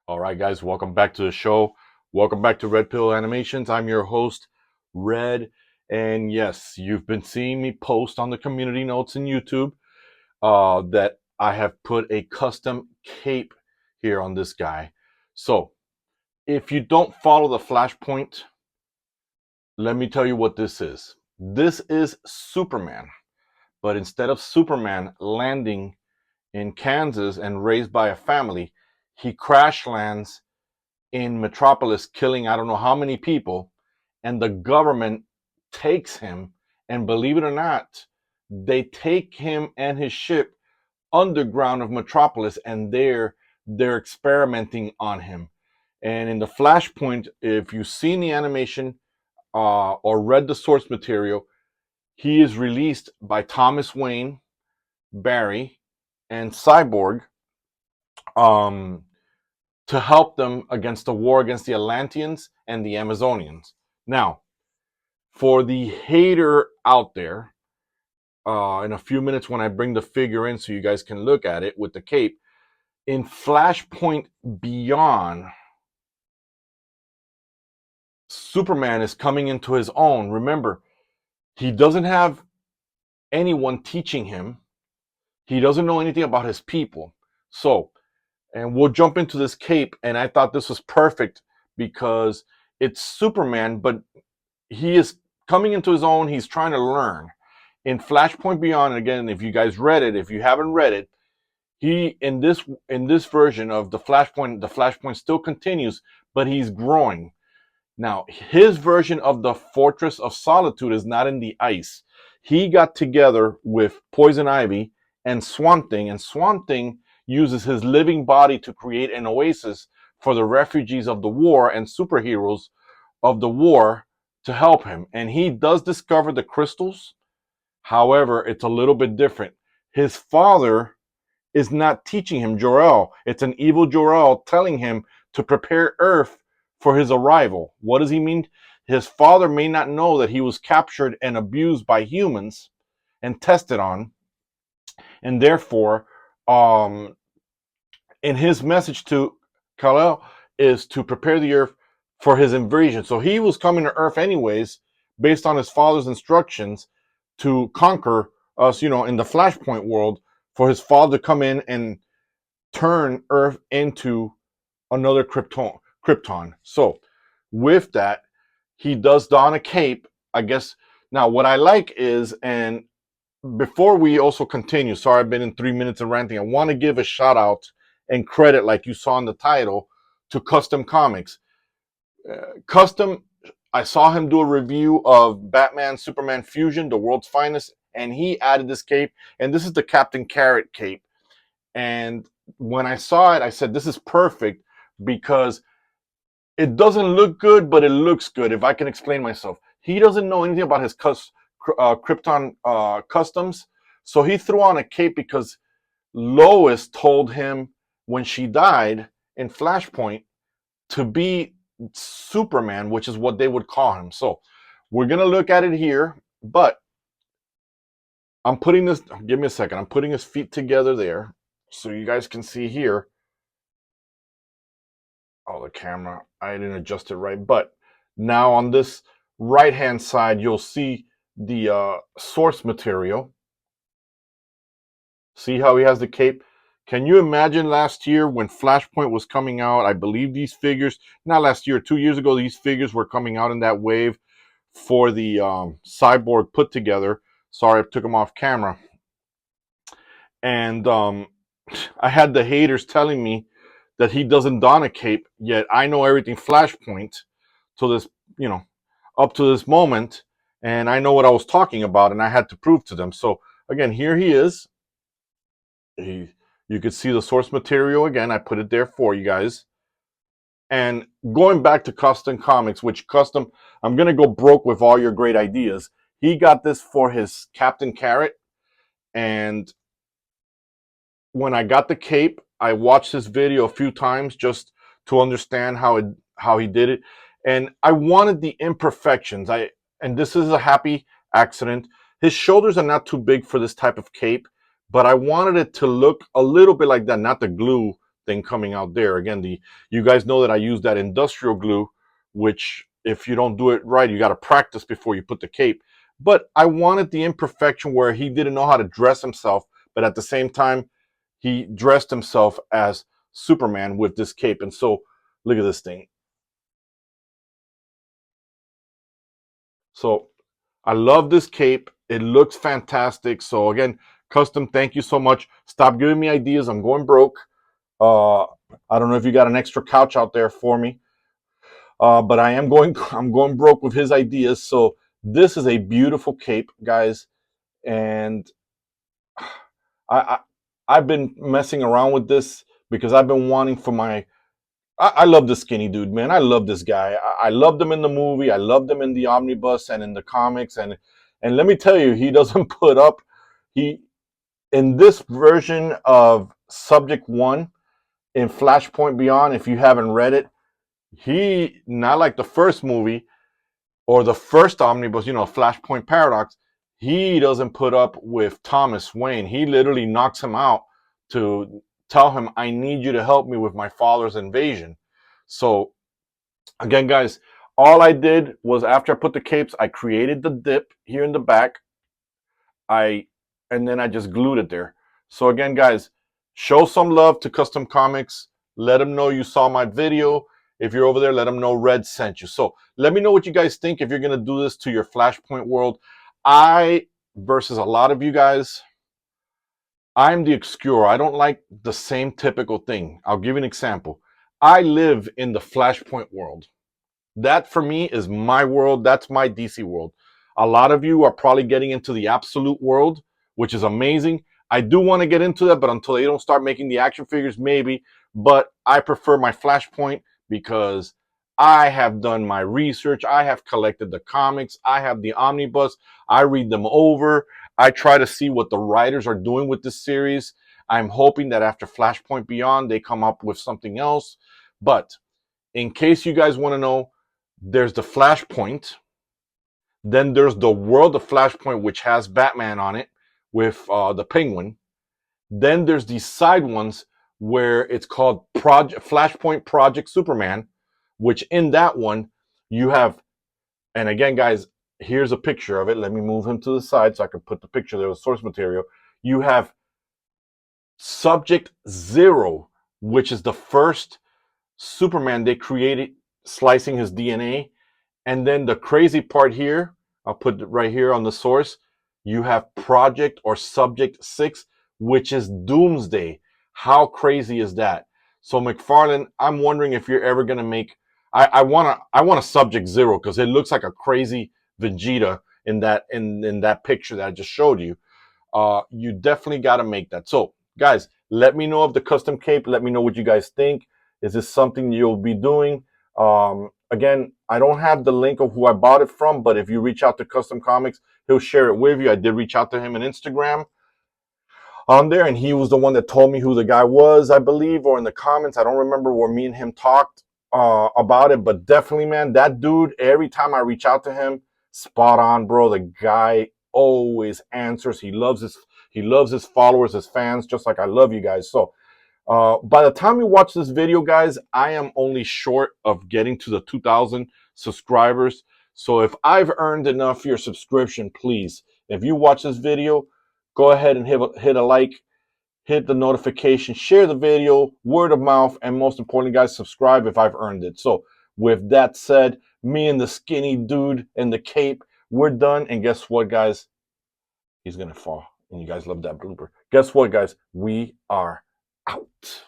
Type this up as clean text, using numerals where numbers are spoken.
All right, guys, welcome back to the show. Welcome back to R.P.Animations. I'm your host, Red. And yes, you've been seeing me post on the community notes in YouTube that I have put a custom cape here on this guy. So if you don't follow the Flahspoint, let me tell you what this is. This is Superman. But instead of Superman landing in Kansas and raised by a family, he crash lands in Metropolis, killing I don't know how many people, and the government takes him. And believe it or not, they take him and his ship underground of Metropolis, and they're experimenting on him. And in the Flahspoint, if you've seen the animation or read the source material, he is released by Thomas Wayne, Barry, and Cyborg um, to help them against the war against the Atlanteans and the Amazonians. Now, for the hater out there, in a few minutes when I bring the figure in so you guys can look at it with the cape, in Flahspoint Beyond, Superman is coming into his own. Remember, he doesn't have anyone teaching him. He doesn't know anything about his people. So, and we'll jump into this cape, and I thought this was perfect because it's Superman, but he is coming into his own. He's trying to learn. In Flahspoint Beyond, again, if you guys read it, if you haven't read it, he in this version of the Flahspoint still continues, but he's growing. Now, his version of the Fortress of Solitude is not in the ice. He got together with Poison Ivy and Swamp Thing, and Swamp Thing uses his living body to create an oasis for the refugees of the war and superheroes of the war to help him. And he does discover the crystals. However, it's a little bit different. His father is not teaching him Jor-El. It's an evil Jor-El telling him to prepare Earth for his arrival. What does he mean? His father may not know that he was captured and abused by humans and tested on, and therefore, um, in his message to Kal-El is to prepare the Earth for his invasion. So he was coming to Earth anyways, based on his father's instructions to conquer us, in the Flahspoint world, for his father to come in and turn Earth into another Krypton. So with that, he does don a cape, I guess. Now, what I like is, and before we also continue, sorry I've been in 3 minutes of ranting, I want to give a shout out and credit, like you saw in the title, to Custom Comics. Custom, I saw him do a review of Batman Superman Fusion, the world's finest, and he added this cape, and this is the Captain Carrot cape. And when I saw it, I said, this is perfect because it doesn't look good, but it looks good, if I can explain myself. He doesn't know anything about his Krypton customs, so he threw on a cape because Lois told him when she died in Flahspoint to be Superman, which is what they would call him. So we're going to look at it here, but I'm putting this, give me a second, I'm putting his feet together there so you guys can see here. Oh, the camera, I didn't adjust it right. But now on this right hand side, you'll see the source material. See how he has the cape? Can you imagine last year when Flahspoint was coming out? I believe these figures, not last year, 2 years ago, these figures were coming out in that wave for the Cyborg put together. Sorry, I took them off camera. And I had the haters telling me that he doesn't don a cape, yet I know everything Flahspoint to this, up to this moment, and I know what I was talking about, and I had to prove to them. So again, here he is. You could see the source material again. I put it there for you guys. And going back to Custom Comics, which Custom, I'm going to go broke with all your great ideas. He got this for his Captain Carrot. And when I got the cape, I watched this video a few times just to understand how he did it. And I wanted the imperfections. And this is a happy accident. His shoulders are not too big for this type of cape, but I wanted it to look a little bit like that, not the glue thing coming out there. Again, you guys know that I use that industrial glue, which if you don't do it right, you got to practice before you put the cape. But I wanted the imperfection where he didn't know how to dress himself, but at the same time, he dressed himself as Superman with this cape. And so, look at this thing. So, I love this cape. It looks fantastic. So, again, Custom, thank you so much. Stop giving me ideas. I'm going broke. Uh, I don't know if you got an extra couch out there for me, but I'm going broke with his ideas. So this is a beautiful cape, guys, and I, I've been messing around with this because I've been wanting for my. I love this skinny dude, man. I love this guy. I loved him in the movie. I loved him in the omnibus and in the comics, and let me tell you, he doesn't put up. He in this version of Subject One in Flashpoint Beyond. If you haven't read it, he not like the first movie or the first omnibus, Flashpoint Paradox. He doesn't put up with Thomas Wayne. He literally knocks him out to tell him, I need you to help me with my father's invasion. So again, guys, all I did was after I put the capes, I created the dip here in the back. And then I just glued it there. So again, guys, show some love to Custom Comics. Let them know you saw my video. If you're over there, let them know Red sent you. So let me know what you guys think if you're going to do this to your Flashpoint world. Versus a lot of you guys, I'm the obscure. I don't like the same typical thing. I'll give you an example. I live in the Flashpoint world. That for me is my world. That's my DC world. A lot of you are probably getting into the absolute world, which is amazing. I do want to get into that, but until they don't start making the action figures, maybe. But I prefer my Flashpoint because I have done my research. I have collected the comics. I have the omnibus. I read them over. I try to see what the writers are doing with this series. I'm hoping that after Flashpoint Beyond, they come up with something else. But in case you guys want to know, there's the Flashpoint. Then there's the world of Flashpoint, which has Batman on it with the Penguin. Then there's these side ones where it's called Flashpoint Project Superman, which in that one you have, and again, guys, here's a picture of it. Let me move him to the side so I can put the picture there with source material. You have Subject Zero, which is the first Superman they created, slicing his DNA. And then the crazy part here, I'll put it right here on the source, you have Project or Subject 6, which is Doomsday. How crazy is that? So Mcfarlane, I'm wondering if you're ever gonna make. I want a Subject Zero because it looks like a crazy Vegeta in that picture that I just showed you. You definitely got to make that. So guys, let me know of the custom cape. Let me know what you guys think. Is this something you'll be doing? Again, I don't have the link of who I bought it from, but if you reach out to Custom Comics, he'll share it with you. I did reach out to him on Instagram on there, and he was the one that told me who the guy was, I believe, or in the comments. I don't remember where me and him talked about it, but definitely, man, that dude, every time I reach out to him, spot on, bro. The guy always answers. He loves his followers, his fans, just like I love you guys. So by the time you watch this video, guys, I am only short of getting to the 2,000 subscribers. So if I've earned enough for your subscription, please, if you watch this video, go ahead and hit a like, hit the notification, share the video, word of mouth, and most importantly, guys, subscribe if I've earned it. So with that said, me and the skinny dude in the cape, we're done. And guess what, guys? He's going to fall. And you guys love that blooper. Guess what, guys? We are out.